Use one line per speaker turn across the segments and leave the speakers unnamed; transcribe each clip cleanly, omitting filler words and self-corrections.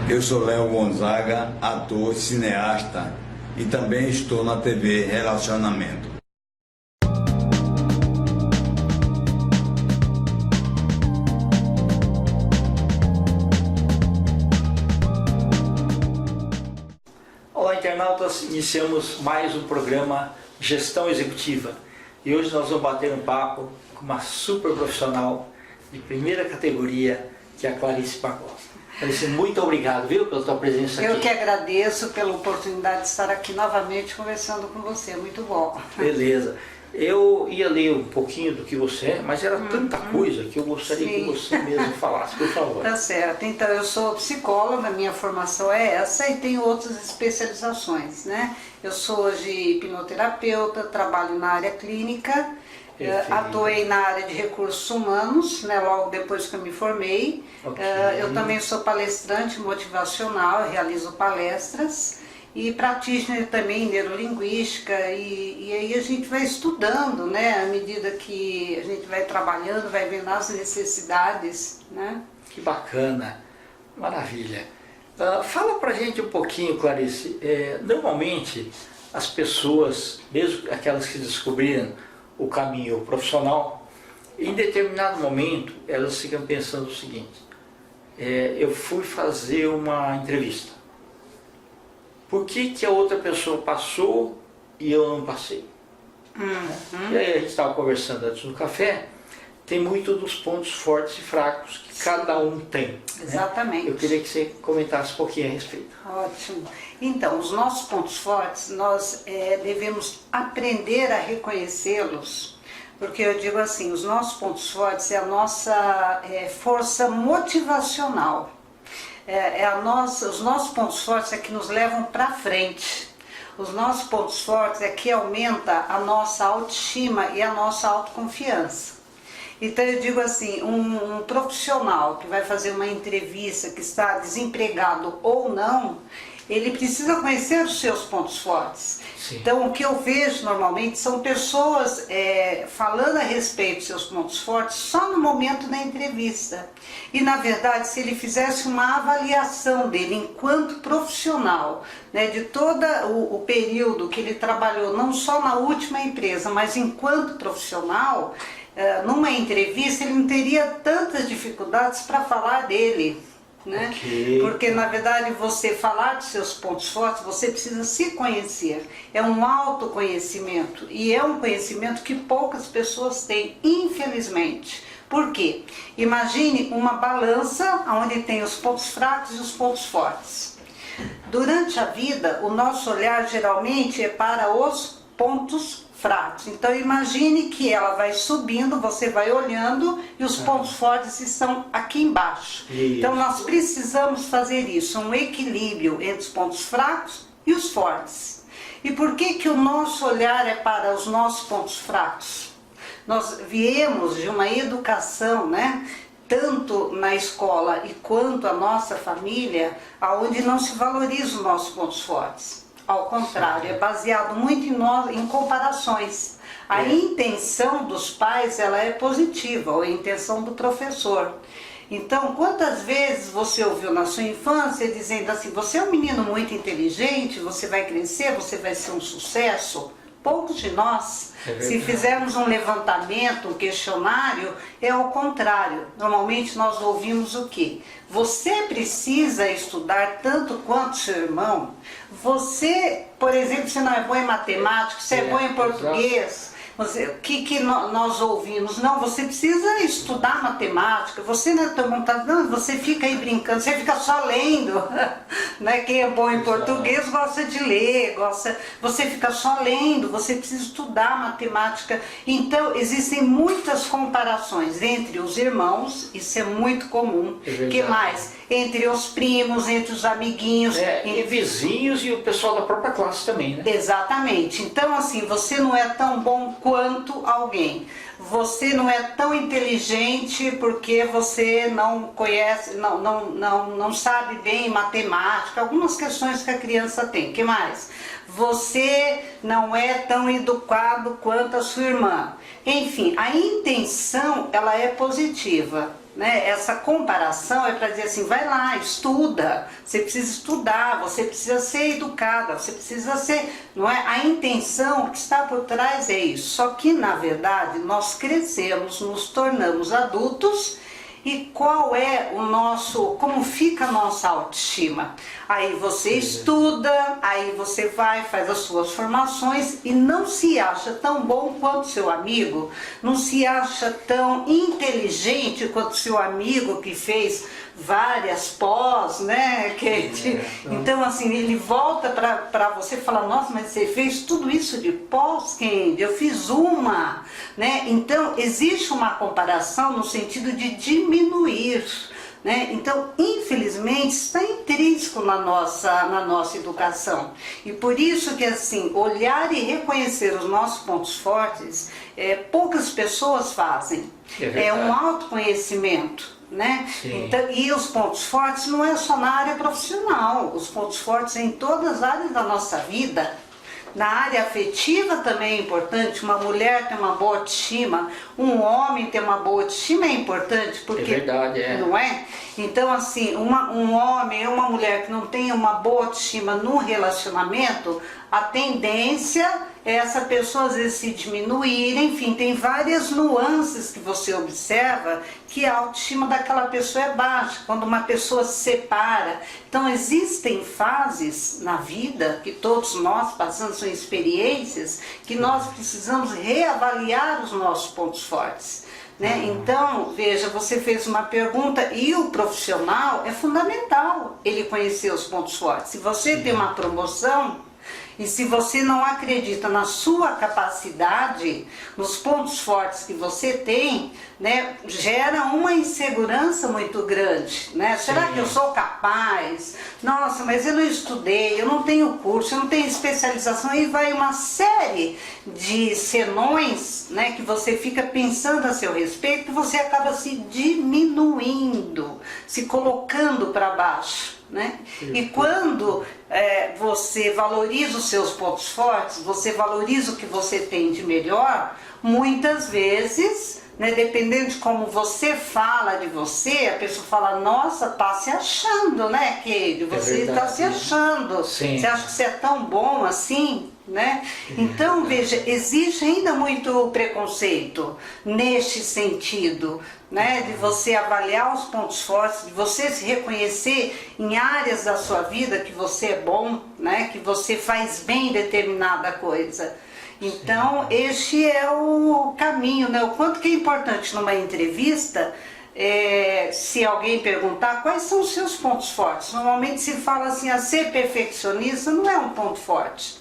Eu sou Léo Gonzaga, ator, cineasta e também estou na TV Relacionamento.
Olá, internautas, iniciamos mais um programa Gestão Executiva e hoje nós vamos bater um papo com uma super profissional de primeira categoria, que é a Clarice Barbosa. Clarice, muito obrigado, viu, pela tua presença aqui.
Eu que agradeço pela oportunidade de estar aqui novamente conversando com você, muito bom.
Beleza. Eu ia ler um pouquinho do que você é, mas era tanta coisa que eu gostaria que você mesmo falasse, por favor.
Tá certo. Então, eu sou psicóloga, minha formação é essa e tenho outras especializações, né? Eu sou hoje hipnoterapeuta, trabalho na área clínica, atuei na área de recursos humanos, né, logo depois que eu me formei. Okay. Eu também sou palestrante motivacional, realizo palestras. E practitioner também em neurolinguística, e aí a gente vai estudando, né, à medida que a gente vai trabalhando, vai vendo as necessidades, né?
Que bacana, maravilha. Fala pra gente um pouquinho, Clarice, normalmente as pessoas, mesmo aquelas que descobriram o caminho profissional, em determinado momento elas ficam pensando o seguinte, eu fui fazer uma entrevista. Por que a outra pessoa passou e eu não passei? E aí a gente estava conversando antes no café, tem muito dos pontos fortes e fracos que cada um tem.
Exatamente.
Né? Eu queria que você comentasse um pouquinho a respeito.
Ótimo. Então, os nossos pontos fortes, nós devemos aprender a reconhecê-los, porque eu digo assim, os nossos pontos fortes é a nossa força motivacional. Os nossos pontos fortes é que nos levam para frente. Os nossos pontos fortes é que aumenta a nossa autoestima e a nossa autoconfiança. Então eu digo assim, um profissional que vai fazer uma entrevista, que está desempregado ou não, ele precisa conhecer os seus pontos fortes. Sim. Então o que eu vejo normalmente são pessoas falando a respeito dos seus pontos fortes só no momento da entrevista. E na verdade, se ele fizesse uma avaliação dele enquanto profissional, né, de todo o período que ele trabalhou, não só na última empresa, mas enquanto profissional, numa entrevista ele não teria tantas dificuldades para falar dele. Né? Okay. Porque na verdade você falar de seus pontos fortes, você precisa se conhecer, é um autoconhecimento e é um conhecimento que poucas pessoas têm, infelizmente. Por quê? Imagine uma balança onde tem os pontos fracos e os pontos fortes. Durante a vida, o nosso olhar geralmente é para os pontos fracos. Então imagine que ela vai subindo, você vai olhando e os pontos fortes estão aqui embaixo. Isso. Então nós precisamos fazer isso, um equilíbrio entre os pontos fracos e os fortes. E por que o nosso olhar é para os nossos pontos fracos? Nós viemos de uma educação, né, tanto na escola e quanto a nossa família, onde não se valoriza os nossos pontos fortes. Ao contrário, é baseado muito em comparações. A intenção dos pais, ela é positiva, ou a intenção do professor. Então, quantas vezes você ouviu na sua infância dizendo assim, você é um menino muito inteligente, você vai crescer, você vai ser um sucesso? Poucos de nós, se fizermos um levantamento, um questionário, é ao contrário. Normalmente nós ouvimos o quê? Você precisa estudar tanto quanto seu irmão. Você, por exemplo, você não é bom em matemática, você é bom em português. O que nós ouvimos? Não, você precisa estudar matemática, você não é tão vontade, não, você fica aí brincando, você fica só lendo, né? Quem é bom em português gosta de ler, você fica só lendo, você precisa estudar matemática. Então, existem muitas comparações entre os irmãos, isso é muito comum. Que mais? Entre os primos, entre os amiguinhos.
E vizinhos e o pessoal da própria classe também, né?
Exatamente. Então, assim, você não é tão bom quanto alguém. Você não é tão inteligente porque você não conhece, não sabe bem matemática, algumas questões que a criança tem. O que mais? Você não é tão educado quanto a sua irmã. Enfim, a intenção, ela é positiva. né? Essa comparação é para dizer assim, vai lá, estuda, você precisa estudar, você precisa ser educada, você precisa ser, não é? A intenção que está por trás é isso. Só que na verdade nós crescemos, nos tornamos adultos. E qual é o nosso, como fica a nossa autoestima? Aí você estuda, aí você vai, faz as suas formações e não se acha tão bom quanto seu amigo, não se acha tão inteligente quanto seu amigo que fez várias pós, né? Então assim, ele volta para você e fala, nossa, mas você fez tudo isso de pós, Kendi? Eu fiz uma, né? Então existe uma comparação no sentido de diminuir, né? Então, infelizmente, está intrínseco na nossa educação. E por isso que, assim, olhar e reconhecer os nossos pontos fortes, poucas pessoas fazem. É um autoconhecimento, né? Então, e os pontos fortes não é só na área profissional, os pontos fortes em todas as áreas da nossa vida. Na área afetiva também é importante, uma mulher ter uma boa autoestima, um homem ter uma boa autoestima é importante, porque,
é verdade,
não é? Então assim, um homem ou uma mulher que não tem uma boa autoestima no relacionamento, a tendência é essa pessoa às vezes se diminuir, enfim, tem várias nuances que você observa que a autoestima daquela pessoa é baixa, quando uma pessoa se separa. Então existem fases na vida, que todos nós passamos, são experiências, que nós precisamos reavaliar os nossos pontos fortes. Né? Então, veja, você fez uma pergunta e o profissional é fundamental ele conhecer os pontos fortes. Se você tem uma promoção e se você não acredita na sua capacidade, nos pontos fortes que você tem, né, gera uma insegurança muito grande, né? Será que eu sou capaz? Nossa, mas eu não estudei, eu não tenho curso, eu não tenho especialização. Aí vai uma série de senões, né, que você fica pensando a seu respeito, que você acaba se diminuindo, se colocando para baixo. Né? E quando você valoriza os seus pontos fortes, você valoriza o que você tem de melhor, muitas vezes, né, dependendo de como você fala de você, a pessoa fala, nossa, tá se achando, né, Kendi? Você está se achando.
Sim.
Você acha que você é tão bom assim? Né? Então, veja, existe ainda muito preconceito neste sentido, né? De você avaliar os pontos fortes, de você se reconhecer em áreas da sua vida que você é bom, né? Que você faz bem determinada coisa. Então, este é o caminho, né? O quanto que é importante numa entrevista, se alguém perguntar quais são os seus pontos fortes. Normalmente se fala assim, ser perfeccionista não é um ponto forte.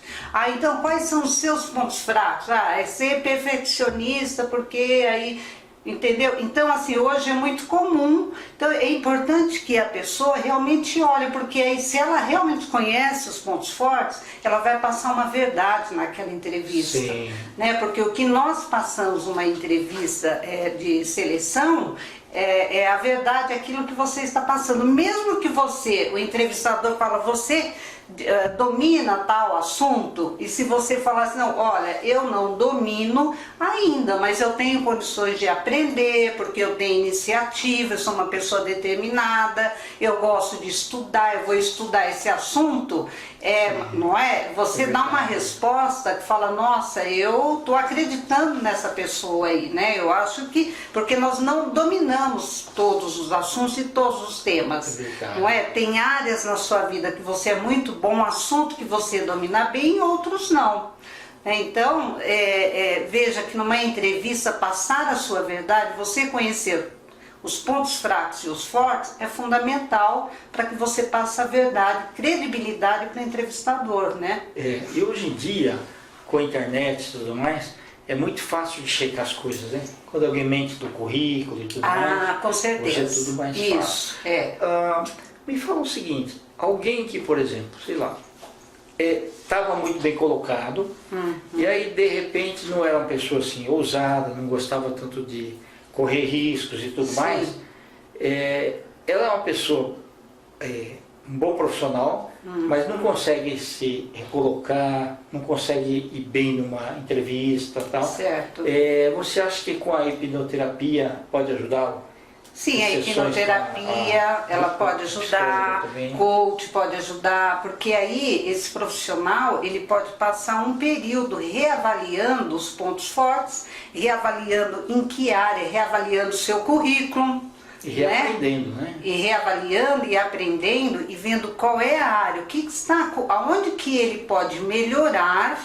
Então quais são os seus pontos fracos? É ser perfeccionista porque aí... Entendeu? Então assim, hoje é muito comum, então é importante que a pessoa realmente olhe, porque aí se ela realmente conhece os pontos fortes, ela vai passar uma verdade naquela entrevista.
Sim.
Né? Porque o que nós passamos numa entrevista de seleção é a verdade, aquilo que você está passando. Mesmo que você, o entrevistador fala, você domina tal assunto, e se você falar assim, não, olha, eu não domino ainda, mas eu tenho condições de aprender, porque eu tenho iniciativa, eu sou uma pessoa determinada, eu gosto de estudar, eu vou estudar esse assunto, não é? Você dá uma resposta que fala, nossa, eu estou acreditando nessa pessoa aí, né? Eu acho que, porque nós não dominamos todos os assuntos e todos os temas, não é? Tem áreas na sua vida que você é muito bom, assunto que você domina bem, outros não. Então, veja que numa entrevista, passar a sua verdade, você conhecer os pontos fracos e os fortes, é fundamental para que você passe a verdade, credibilidade para o entrevistador, né?
E hoje em dia, com a internet e tudo mais, é muito fácil de checar as coisas, né? Quando alguém mente do currículo e tudo mais.
Com certeza.
Hoje é tudo mais fácil. Me fala o seguinte, alguém que, por exemplo, sei lá, estava muito bem colocado, e aí de repente não era uma pessoa assim ousada, não gostava tanto de correr riscos e tudo mais, ela é uma pessoa, um bom profissional, mas não consegue se recolocar, não consegue ir bem numa entrevista e tal.
Certo.
Você acha que com a hipnoterapia pode ajudá-lo?
Sim, a
Sessões
hipnoterapia, ela pode ajudar,
também.
coach pode ajudar, porque aí esse profissional, ele pode passar um período reavaliando os pontos fortes, reavaliando em que área, reavaliando o seu currículo.
E reaprendendo, né?
E reavaliando e aprendendo e vendo qual é a área, o que está, aonde que ele pode melhorar,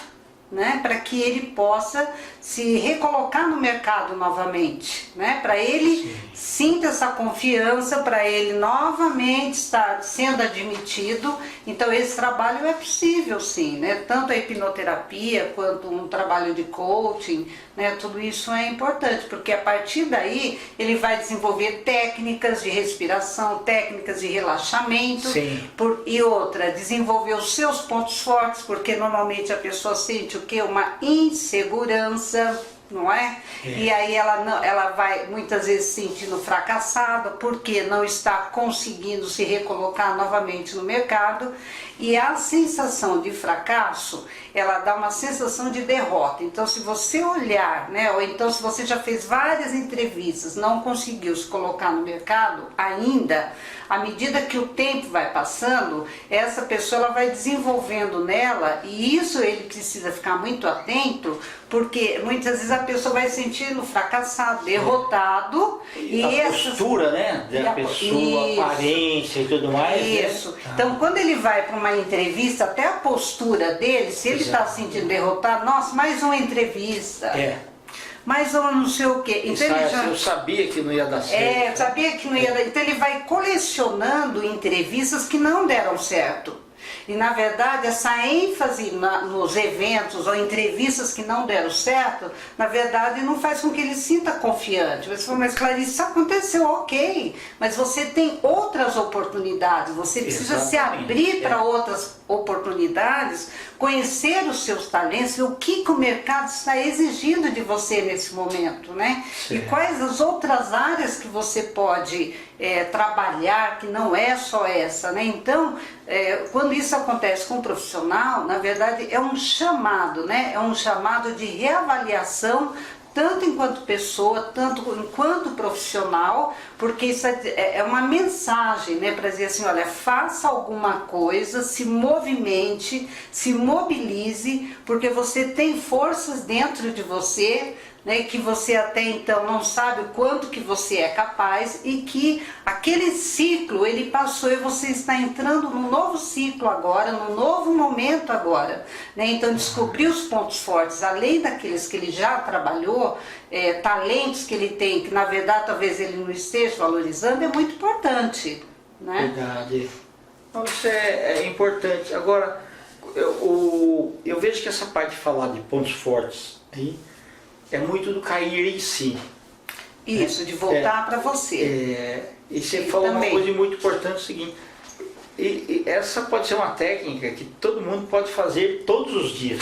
né, para que ele possa se recolocar no mercado novamente, né, para ele sinta essa confiança, para ele novamente estar sendo admitido. Então esse trabalho é possível sim, né, tanto a hipnoterapia quanto um trabalho de coaching, né, tudo isso é importante, porque a partir daí ele vai desenvolver técnicas de respiração, técnicas de relaxamento, e outra, desenvolver os seus pontos fortes, porque normalmente a pessoa sente o que? Uma insegurança, não é? E aí ela vai muitas vezes se sentindo fracassada porque não está conseguindo se recolocar novamente no mercado, e a sensação de fracasso, ela dá uma sensação de derrota. Então se você olhar, né, ou então se você já fez várias entrevistas, não conseguiu se colocar no mercado ainda, à medida que o tempo vai passando, essa pessoa ela vai desenvolvendo nela, e isso ele precisa ficar muito atento, porque muitas vezes a pessoa vai se sentindo fracassado, derrotado.
E a postura, né, da pessoa, a aparência e tudo mais.
Isso.
Né?
Então quando ele vai para uma entrevista, até a postura dele, se ele está se sentindo derrotado, nossa, mais uma entrevista. Mais ou não sei o quê. Então,
eu sabia que não ia dar certo.
Eu sabia que não ia dar. Então ele vai colecionando entrevistas que não deram certo. E na verdade essa ênfase nos eventos ou entrevistas que não deram certo, na verdade não faz com que ele sinta confiante. Você fala, mas Clarice, isso aconteceu, ok, mas você tem outras oportunidades, você precisa se abrir para outras oportunidades, conhecer os seus talentos e o que o mercado está exigindo de você nesse momento, né? E quais as outras áreas que você pode trabalhar, que não é só essa, né? Então, quando isso acontece com um profissional, na verdade é um chamado, né? É um chamado de reavaliação, tanto enquanto pessoa, tanto enquanto profissional, porque isso é uma mensagem, né, para dizer assim, olha, faça alguma coisa, se movimente, se mobilize, porque você tem forças dentro de você, né, que você até então não sabe o quanto que você é capaz, e que aquele ciclo ele passou e você está entrando num novo ciclo agora, num novo momento agora, né? Então descobrir os pontos fortes, além daqueles que ele já trabalhou, talentos que ele tem, que na verdade talvez ele não esteja valorizando, é muito importante, né?
Verdade. Então, isso é importante. Agora, eu vejo que essa parte de falar de pontos fortes aí é muito do cair em si.
Isso, de voltar para você.
E você falou uma coisa muito importante, o seguinte, e essa pode ser uma técnica que todo mundo pode fazer todos os dias.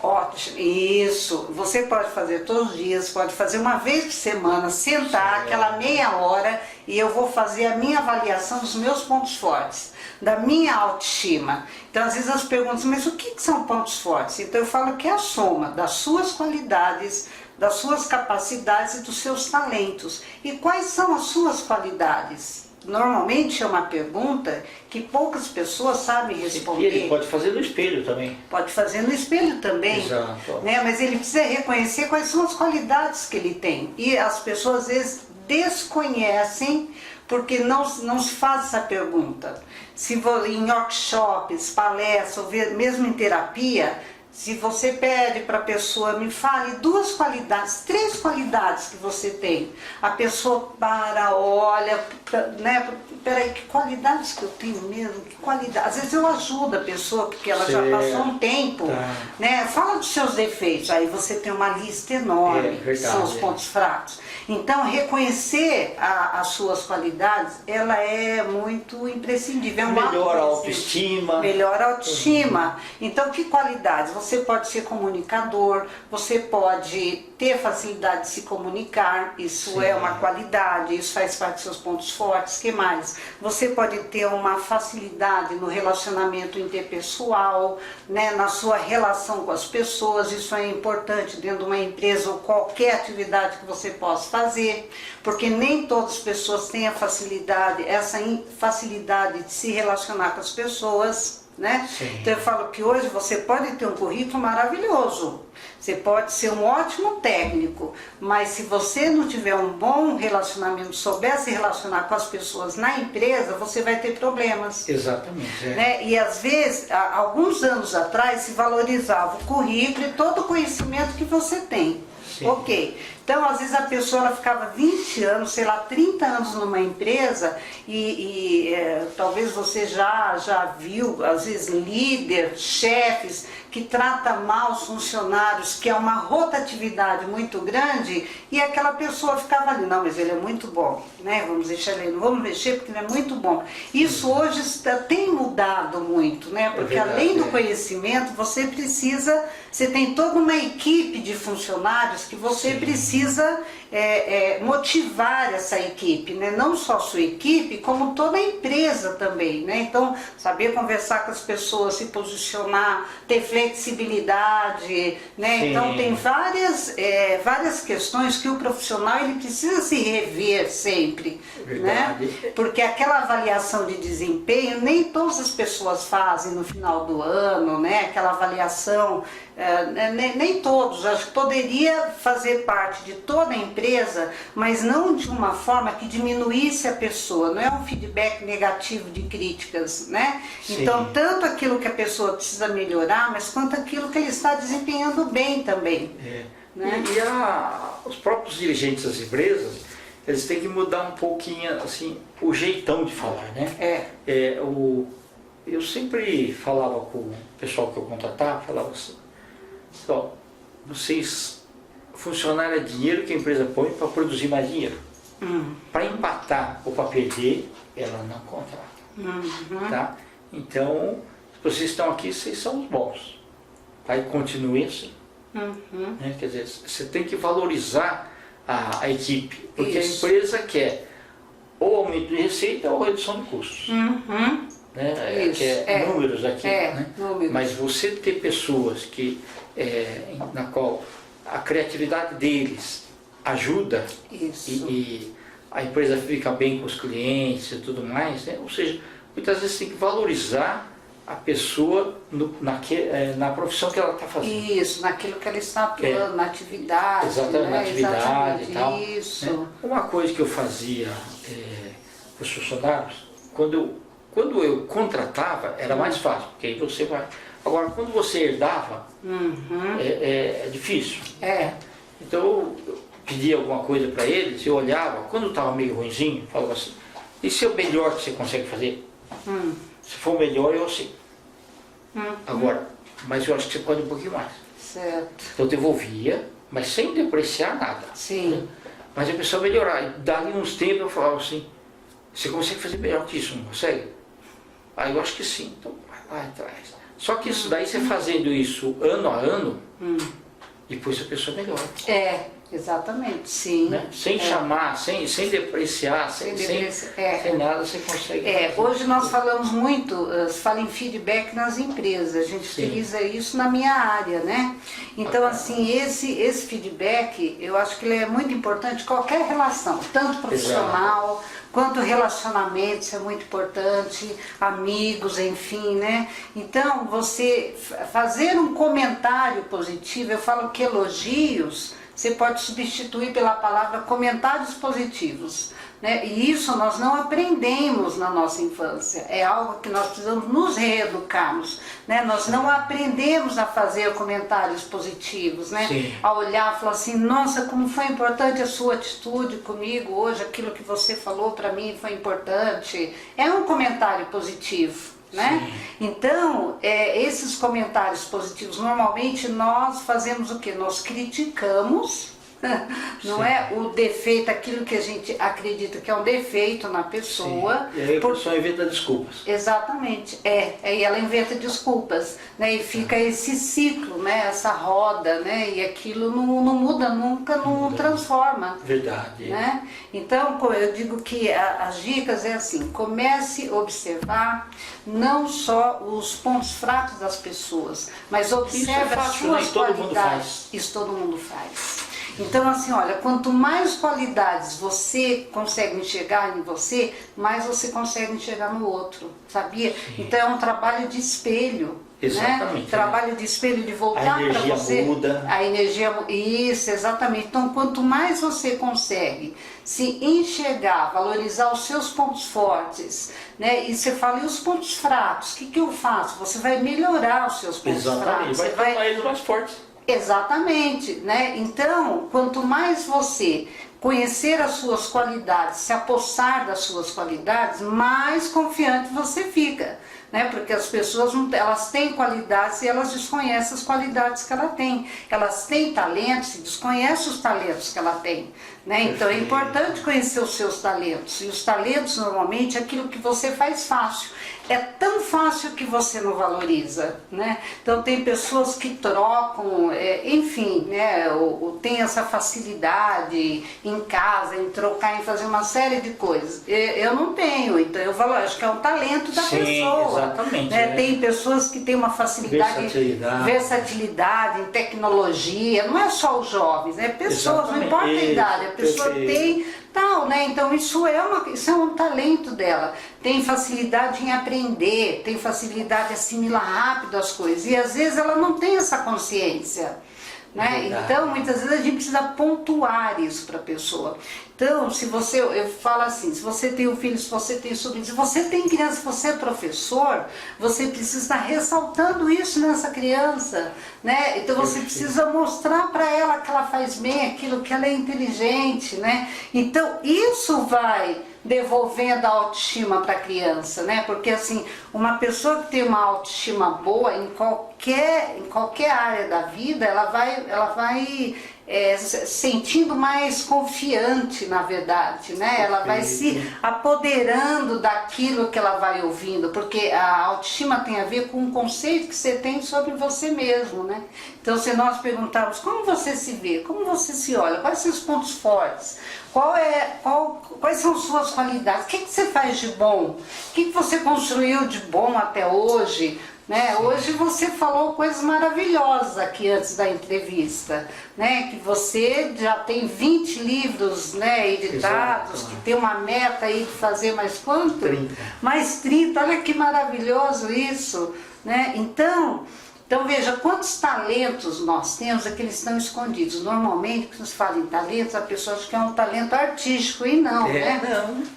Ótimo, isso, você pode fazer todos os dias, pode fazer uma vez por semana, sentar aquela meia hora e eu vou fazer a minha avaliação dos meus pontos fortes, da minha autoestima. Então às vezes as perguntas, mas o que são pontos fortes? Então eu falo que é a soma das suas qualidades, das suas capacidades e dos seus talentos. E quais são as suas qualidades? Normalmente é uma pergunta que poucas pessoas sabem responder.
E ele pode fazer no espelho também.
Pode fazer no espelho também.
Exato.
Né? Mas ele precisa reconhecer quais são as qualidades que ele tem. E as pessoas às vezes desconhecem porque não se faz essa pergunta. Se em workshops, palestras, ou mesmo em terapia, se você pede para a pessoa, me fale 2 qualidades, 3 qualidades que você tem, a pessoa olha, né, peraí, que qualidades que eu tenho mesmo, que qualidade? Às vezes eu ajudo a pessoa, porque ela já passou um tempo, né, fala dos seus defeitos, aí você tem uma lista enorme, que são os pontos fracos. Então, reconhecer as suas qualidades, ela é muito imprescindível.
Melhora a autoestima.
Melhora a autoestima. Então, que qualidades? você pode ser comunicador, você pode ter facilidade de se comunicar, isso
Sim.
é uma qualidade, isso faz parte dos seus pontos fortes. O que mais? Você pode ter uma facilidade no relacionamento interpessoal, né, na sua relação com as pessoas, isso é importante dentro de uma empresa ou qualquer atividade que você possa fazer, porque nem todas as pessoas têm a facilidade, facilidade de se relacionar com as pessoas, né?
Sim.
Então eu falo que hoje você pode ter um currículo maravilhoso, você pode ser um ótimo técnico, mas se você não tiver um bom relacionamento, souber se relacionar com as pessoas na empresa, você vai ter problemas.
Exatamente.
Né? E às vezes, há alguns anos atrás, se valorizava o currículo e todo o conhecimento que você tem.
Sim.
Ok. Então, às vezes a pessoa ela ficava 20 anos, sei lá, 30 anos numa empresa talvez você já viu, às vezes, líder, chefes que trata mal os funcionários, que é uma rotatividade muito grande, e aquela pessoa ficava ali, não, mas ele é muito bom, né? Vamos deixar ele, não vamos mexer porque ele é muito bom. Isso hoje tem mudado muito, né? Porque
verdade,
além do conhecimento, você tem toda uma equipe de funcionários que você
Sim.
precisa motivar essa equipe, né? Não só a sua equipe, como toda a empresa também, né? Então, saber conversar com as pessoas, se posicionar, ter flexibilidade, né?
Sim.
Então tem várias questões que o profissional ele precisa se rever sempre,
Verdade.
né? Porque aquela avaliação de desempenho nem todas as pessoas fazem no final do ano, né? Aquela avaliação nem todos, acho que poderia fazer parte de toda a empresa, mas não de uma forma que diminuísse a pessoa, não é um feedback negativo de críticas, né?
Sim.
Então, tanto aquilo que a pessoa precisa melhorar, mas quanto aquilo que ele está desempenhando bem também. Né?
E os próprios dirigentes das empresas, eles têm que mudar um pouquinho assim, o jeitão de falar, né? Eu sempre falava com o pessoal que eu contratava, falava assim, ó, funcionário é dinheiro que a empresa põe para produzir mais dinheiro. Para empatar ou para perder, ela não contrata. Tá? Então, se vocês estão aqui, vocês são os bons. Tá? E continue assim. Né? Quer dizer, você tem que valorizar a equipe, porque
Isso.
a empresa quer ou aumento de receita ou redução de custos. Né?
Isso,
Quer números aqui. Né?
Números.
Mas você ter pessoas na qual a criatividade deles ajuda
Isso.
e a empresa fica bem com os clientes e tudo mais, né? Ou seja, muitas vezes tem que valorizar a pessoa na profissão que ela está fazendo.
Isso, naquilo que ela está atuando, na atividade.
Exatamente,
né?
na atividade
Exatamente,
e tal.
isso.
Né? Uma coisa que eu fazia com os funcionários, quando eu contratava, era mais fácil, porque aí você vai. Agora, quando você herdava, é difícil. Então, eu pedia alguma coisa para eles, eu olhava, quando estava meio ruinzinho, falava assim, isso é o melhor que você consegue fazer? Se for melhor, eu sei. Agora, mas eu acho que você pode um pouquinho mais.
Certo.
Então, eu devolvia, mas sem depreciar nada.
Sim.
Mas a pessoa melhorar. E dali uns tempos eu falava assim, você consegue fazer melhor que isso, não consegue? Aí eu acho que sim, então vai lá atrás. Só que isso daí, você fazendo isso ano a ano, depois a pessoa melhora.
Exatamente, sim.
Né? Sem chamar, sem depreciar, sem nada, você consegue.
Hoje nós falamos muito, se fala em feedback nas empresas, a gente
Sim.
utiliza isso na minha área, né? Então,
Bacana.
assim, esse feedback, eu acho que ele é muito importante em qualquer relação, tanto profissional, quanto relacionamento, isso é muito importante, amigos, enfim, né? Então, você fazer um comentário positivo, eu falo que elogios, você pode substituir pela palavra comentários positivos, né? E isso nós não aprendemos na nossa infância, é algo que nós precisamos nos reeducarmos, né? Nós não aprendemos a fazer comentários positivos, né?
Sim.
A olhar e falar assim, nossa, como foi importante a sua atitude comigo hoje, aquilo que você falou para mim foi importante. É um comentário positivo. Né? Então, esses comentários positivos, normalmente nós fazemos o quê? Nós criticamos Não
Sim.
é o defeito, aquilo que a gente acredita que é um defeito na pessoa.
Sim. E aí a pessoa inventa desculpas.
Exatamente, aí ela inventa desculpas, né? E fica esse ciclo, né? Essa roda, né? E aquilo não muda nunca, não transforma.
Verdade.
Né? Então, eu digo que as dicas é assim: comece a observar não só os pontos fracos das pessoas, mas observe as
fácil, né?
suas
E todo mundo
qualidades.
faz.
Isso todo mundo faz. Então, assim, olha, quanto mais qualidades você consegue enxergar em você, mais você consegue enxergar no outro, sabia?
Sim.
Então é um trabalho de espelho.
Exatamente.
Né? Trabalho de espelho, de voltar para
energia
você.
muda.
A energia isso, exatamente. Então, quanto mais você consegue se enxergar, valorizar os seus pontos fortes, né? E você fala, e os pontos fracos? O que eu faço? Você vai melhorar os seus pontos
Exatamente.
fracos.
Vai
Você
tornar eles mais fortes.
Exatamente, né? Então, quanto mais você conhecer as suas qualidades, se apossar das suas qualidades, mais confiante você fica, né? Porque as pessoas elas têm qualidades e elas desconhecem as qualidades que ela tem. Elas têm talentos e desconhecem os talentos que ela tem, né? Então é importante conhecer os seus talentos. E os talentos normalmente é aquilo que você faz fácil. É tão fácil que você não valoriza, né? Então tem pessoas que trocam, enfim, né? Ou tem essa facilidade em casa, em trocar, em fazer uma série de coisas. Eu não tenho, então eu acho que é um talento da
Sim,
pessoa.
exatamente.
Né? Tem pessoas que têm uma facilidade, versatilidade em tecnologia, não é só os jovens, né? Pessoas, não importa a idade, a pessoa tem tal, né? Então isso é um talento dela. Tem facilidade em aprender, tem facilidade em assimilar rápido as coisas. E às vezes ela não tem essa consciência. Né? Então, muitas vezes a gente precisa pontuar isso para a pessoa. Então, eu falo assim, se você tem um filho, se você tem sobrinho, se você tem criança, se você é professor, você precisa estar ressaltando isso nessa criança, né? Então você precisa mostrar para ela que ela faz bem aquilo, que ela é inteligente, né? Então isso vai devolvendo a autoestima para a criança, né? Porque assim, uma pessoa que tem uma autoestima boa em qualquer área da vida, ela vai sentindo mais confiante, na verdade, né? Ela vai se apoderando daquilo que ela vai ouvindo, porque a autoestima tem a ver com um conceito que você tem sobre você mesmo, né? Então, se nós perguntarmos como você se vê, como você se olha, quais são os pontos fortes, quais são suas qualidades, o que você faz de bom, o que você construiu de bom até hoje, né? Hoje você falou coisas maravilhosas aqui antes da entrevista, né? Que você já tem 20 livros, né, editados, que tem uma meta aí de fazer mais quanto?
30.
Mais 30, olha que maravilhoso isso, né? Então veja, quantos talentos nós temos, que eles estão escondidos. Normalmente, quando se fala em talentos, a pessoa acha que é um talento artístico, e não, né?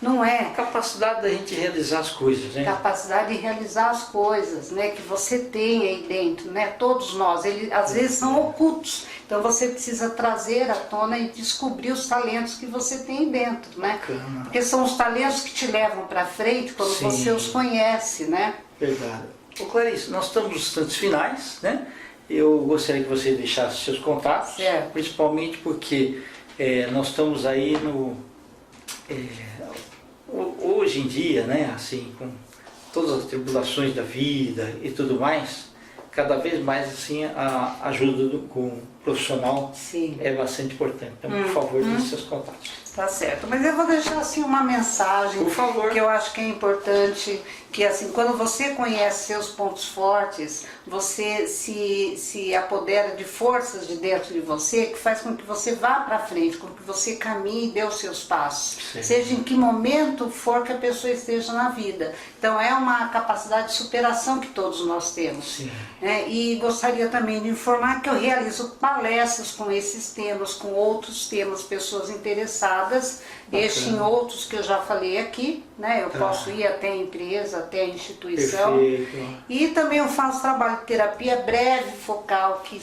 Não é.
Capacidade da gente realizar as coisas, né?
Capacidade de realizar as coisas, né? Que você tem aí dentro, né? Todos nós, eles às vezes são ocultos. Então você precisa trazer à tona e descobrir os talentos que você tem dentro, né?
Bacana.
Porque são os talentos que te levam para frente quando você os conhece, né?
Verdade. Ô Clarice, nós estamos nos instantes finais, né? Eu gostaria que você deixasse seus contatos, principalmente porque nós estamos aí hoje em dia, né? Assim, com todas as tribulações da vida e tudo mais, cada vez mais assim a ajuda com o profissional é bastante importante. Então, por favor, deixe seus contatos.
Tá certo, mas eu vou deixar assim uma mensagem,
por favor,
que eu acho que é importante, que assim, quando você conhece seus pontos fortes, você se apodera de forças de dentro de você, que faz com que você vá para frente, com que você caminhe e dê os seus passos, seja em que momento for que a pessoa esteja na vida. Então é uma capacidade de superação que todos nós temos. Né? E gostaria também de informar que eu realizo palestras com esses temas, com outros temas, pessoas interessadas, este em outros que eu já falei aqui, né? Eu posso ir até a empresa, até a instituição.
Perfeito.
E também eu faço trabalho de terapia breve focal, que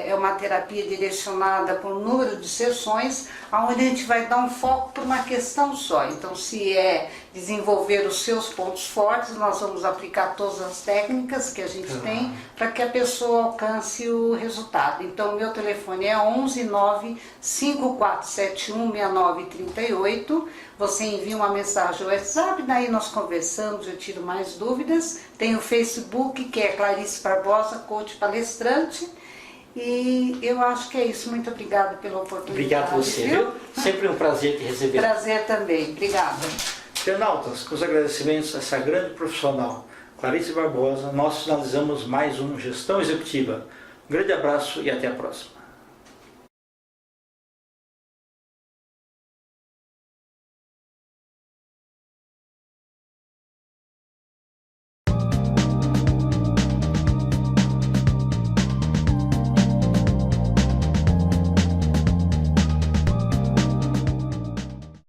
é uma terapia direcionada por número de sessões, onde a gente vai dar um foco para uma questão só. Então, se é desenvolver os seus pontos fortes, nós vamos aplicar todas as técnicas que a gente tem para que a pessoa alcance o resultado. Então, meu telefone é 11 9 5471 6938. Você envia uma mensagem ao WhatsApp, daí nós conversamos, eu tiro mais dúvidas. Tem o Facebook, que é Clarice Barbosa, coach palestrante. E eu acho que é isso. Muito obrigada pela oportunidade.
Obrigado a você, viu? Sempre um prazer te receber.
Prazer também. Obrigada.
Internautas, com os agradecimentos a essa grande profissional, Clarice Barbosa, nós finalizamos mais um Gestão Executiva. Um grande abraço e até a próxima.